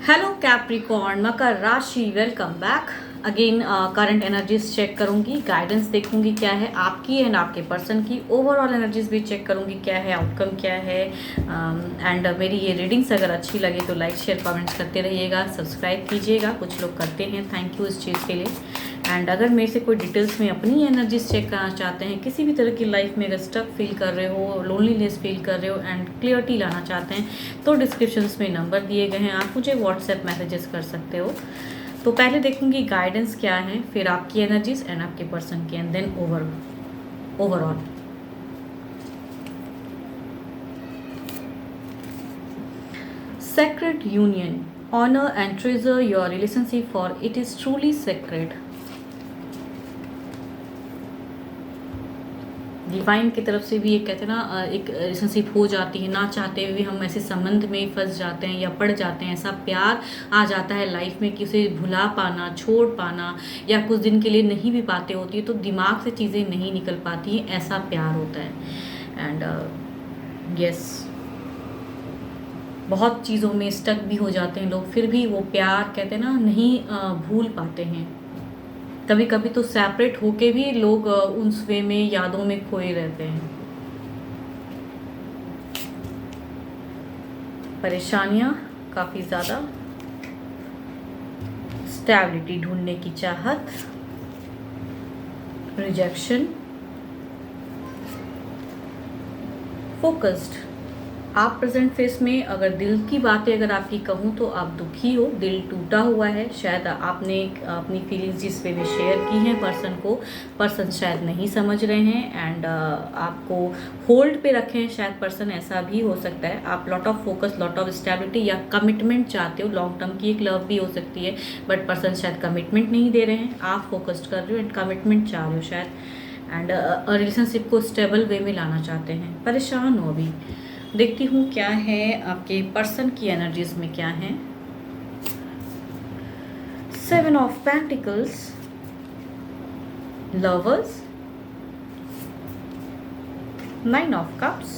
Hello Capricorn मकर राशि, welcome back again. Current energies check करूंगी, गाइडेंस देखूंगी क्या है आपकी एंड आपके पर्सन की। ओवरऑल एनर्जीज भी चेक करूंगी क्या है, आउटकम क्या है। एंड मेरी ये रीडिंग्स अगर अच्छी लगे तो लाइक शेयर कमेंट्स करते रहिएगा, सब्सक्राइब कीजिएगा। कुछ लोग करते हैं, थैंक यू इस चीज़ के लिए। एंड अगर मेरे से कोई डिटेल्स में अपनी एनर्जीज चेक करना चाहते हैं, किसी भी तरह की लाइफ में अगर स्टक फील कर रहे हो, लोनलीनेस फील कर रहे हो एंड क्लियरिटी लाना चाहते हैं, तो डिस्क्रिप्शंस में नंबर दिए गए हैं, आप मुझे व्हाट्सएप मैसेजेस कर सकते हो। तो पहले देखूंगी गाइडेंस क्या है, फिर आपकी एनर्जीज एंड आपके पर्सन की, and then overall. Sacred union. Honor and treasure your relationship, for it is truly sacred. Divine की तरफ से भी एक कहते हैं ना, एक रिलेशनशिप हो जाती है, ना चाहते हुए हम ऐसे संबंध में फंस जाते हैं या पड़ जाते हैं। ऐसा प्यार आ जाता है लाइफ में कि उसे भुला पाना, छोड़ पाना या कुछ दिन के लिए नहीं भी पाते होती है तो दिमाग से चीज़ें नहीं निकल पाती हैं, ऐसा प्यार होता है। एंड यस, बहुत चीज़ों में स्टक भी हो जाते हैं लोग, फिर भी वो प्यार कहते हैं ना नहीं भूल पाते हैं। कभी कभी तो सेपरेट होके भी लोग उस वे में यादों में खोए रहते हैं। परेशानियां काफ़ी ज़्यादा, स्टेबिलिटी ढूंढने की चाहत, रिजेक्शन, फोकस्ड। आप प्रेजेंट फेस में अगर दिल की बातें अगर आपकी कहूँ तो आप दुखी हो, दिल टूटा हुआ है। शायद आपने अपनी फीलिंग्स जिस वे में शेयर की हैं पर्सन को, पर्सन शायद नहीं समझ रहे हैं एंड आपको होल्ड पे रखे हैं शायद पर्सन, ऐसा भी हो सकता है। आप lot of focus, lot of stability या कमिटमेंट चाहते हो, लॉन्ग टर्म की एक लव भी हो सकती है, बट पर्सन शायद कमिटमेंट नहीं दे रहे हैं, आप फोकस्ड कर रहे हो एंड कमिटमेंट चाह रहे हो शायद। एंड रिलेशनशिप को स्टेबल वे में लाना चाहते हैं, परेशान हो अभी। देखती हूँ क्या है आपके पर्सन की एनर्जीज में क्या है। 7 of pentacles, lovers, 9 of cups,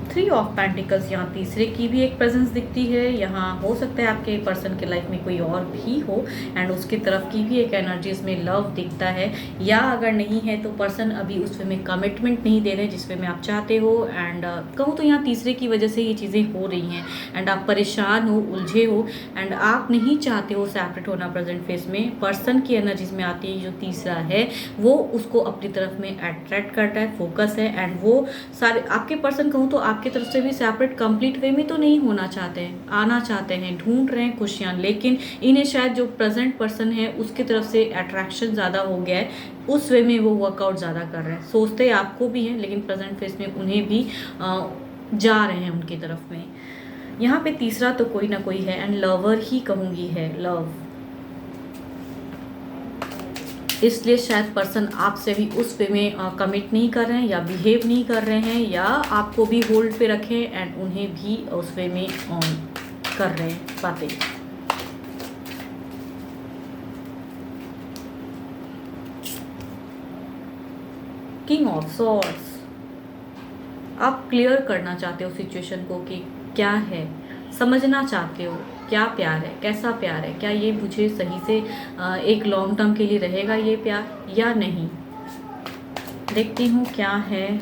3 of pentacles. यहाँ तीसरे की भी एक प्रेजेंस दिखती है। यहाँ हो सकता है आपके पर्सन के लाइफ में कोई और भी हो एंड उसकी तरफ की भी एक एनर्जीज में लव दिखता है, या अगर नहीं है तो पर्सन अभी उस वे में कमिटमेंट नहीं दे रहे जिस वे में आप चाहते हो। एंड कहूँ तो यहाँ तीसरे की वजह से ये चीज़ें हो रही हैं एंड आप परेशान हो, उलझे हो एंड आप नहीं चाहते हो सेपरेट होना प्रेजेंट फेस में। पर्सन की एनर्जीज में आती है जो तीसरा है, वो उसको अपनी तरफ में अट्रैक्ट करता है, फोकस है एंड वो सारे आपके पर्सन कहूँ तो आपकी तरफ से भी सेपरेट कंप्लीट वे में तो नहीं होना चाहते हैं, आना चाहते हैं, ढूंढ रहे हैं खुशियाँ, लेकिन इन्हें शायद जो प्रेजेंट पर्सन है उसकी तरफ से अट्रैक्शन ज़्यादा हो गया है, उस वे में वो वर्कआउट ज़्यादा कर रहे हैं। सोचते आपको भी हैं लेकिन प्रेजेंट फेस में उन्हें भी जा रहे हैं उनकी तरफ में। यहाँ पे तीसरा तो कोई ना कोई है एंड लवर ही कहूँगी है, लव। इसलिए शायद पर्सन आपसे भी उस वे में कमिट नहीं कर रहे हैं या बिहेव नहीं कर रहे हैं, या आपको भी होल्ड पे रखें एंड उन्हें भी उस वे में कर रहे हैं बातें। किंग ऑफ सॉर्ड्स, आप क्लियर करना चाहते हो सिचुएशन को कि क्या है, समझना चाहते हो क्या प्यार है, कैसा प्यार है, क्या ये मुझे सही से एक लॉन्ग टर्म के लिए रहेगा ये प्यार या नहीं। देखती हूँ क्या है।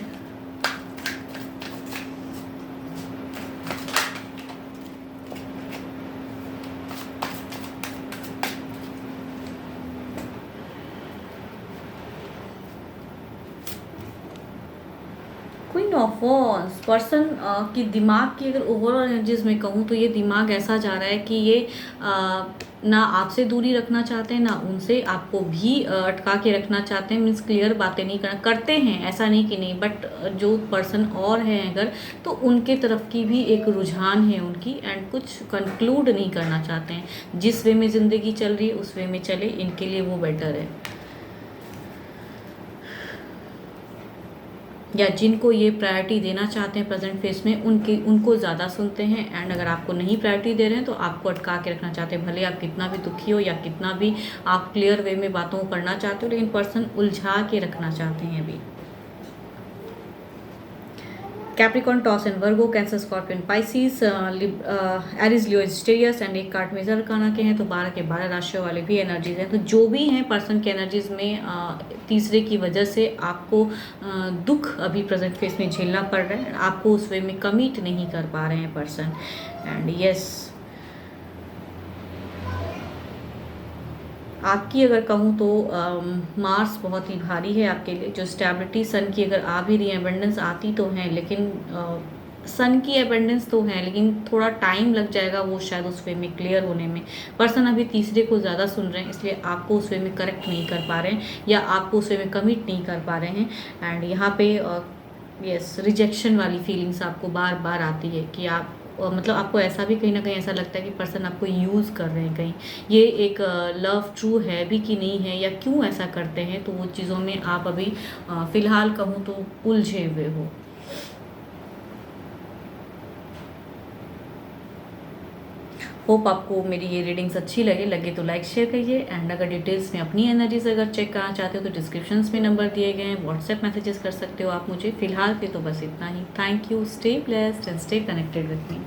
क्वीन ऑफ वॉन्ड्स, पर्सन की दिमाग की अगर ओवरऑल एनर्जीज में कहूँ तो ये दिमाग ऐसा जा रहा है कि ये ना आपसे दूरी रखना चाहते हैं, ना उनसे, आपको भी अटका के रखना चाहते हैं। मीन्स क्लियर बातें नहीं करते हैं, ऐसा नहीं कि नहीं, बट जो पर्सन और हैं अगर तो उनके तरफ की भी एक रुझान है उनकी एंड कुछ कंक्लूड नहीं करना चाहते हैं। जिस वे में ज़िंदगी चल रही है उस वे में चले, इनके लिए वो बेटर है। या जिनको ये प्रायोरिटी देना चाहते हैं प्रेजेंट फेस में उनको ज़्यादा सुनते हैं एंड अगर आपको नहीं प्रायोरिटी दे रहे हैं तो आपको अटका के रखना चाहते हैं। भले आप कितना भी दुखी हो या कितना भी आप क्लियर वे में बातों को करना चाहते हो, लेकिन पर्सन उलझा के रखना चाहते हैं अभी। Capricorn, Taurus and Virgo, Cancer, Scorpion, Pisces, Aries, Leo, स्टेरियस एंड एक कार्ड मेजर अरकाना के हैं, तो 12 के 12 राशियों वाले भी एनर्जीज हैं। तो जो भी हैं पर्सन की एनर्जीज में तीसरे की वजह से आपको दुख अभी प्रेजेंट फेस में झेलना पड़ रहा है, आपको उस वे में कमिट नहीं कर पा रहे हैं पर्सन। एंड यस, आपकी अगर कहूँ तो मार्स बहुत ही भारी है आपके लिए। जो स्टेबिलिटी सन की अगर आ भी रही है, एबंडेंस आती तो है, लेकिन सन की एबंडेंस तो है, लेकिन थोड़ा टाइम लग जाएगा वो शायद उस वे में क्लियर होने में। पर्सन अभी तीसरे को ज़्यादा सुन रहे हैं, इसलिए आपको उस वे में करेक्ट नहीं कर पा रहे हैं या आपको उस वे में कमिट नहीं कर पा रहे हैं। एंड यहाँ पे यस, रिजेक्शन वाली फीलिंग्स आपको बार बार आती है कि आप मतलब आपको ऐसा भी कहीं ना कहीं ऐसा लगता है कि पर्सन आपको यूज़ कर रहे हैं कहीं। ये एक लव ट्रू है भी कि नहीं है, या क्यों ऐसा करते हैं, तो वो चीज़ों में आप अभी फ़िलहाल कहूँ तो उलझे हुए हो। होप आपको मेरी ये रीडिंग्स अच्छी लगे तो लाइक शेयर करिए। एंड अगर डिटेल्स में अपनी एनर्जीज अगर चेक करना चाहते हो तो डिस्क्रिप्शंस में नंबर दिए गए हैं, व्हाट्सएप मैसेजेस कर सकते हो आप मुझे। फिलहाल के तो बस इतना ही। Thank you, stay blessed and stay connected with me.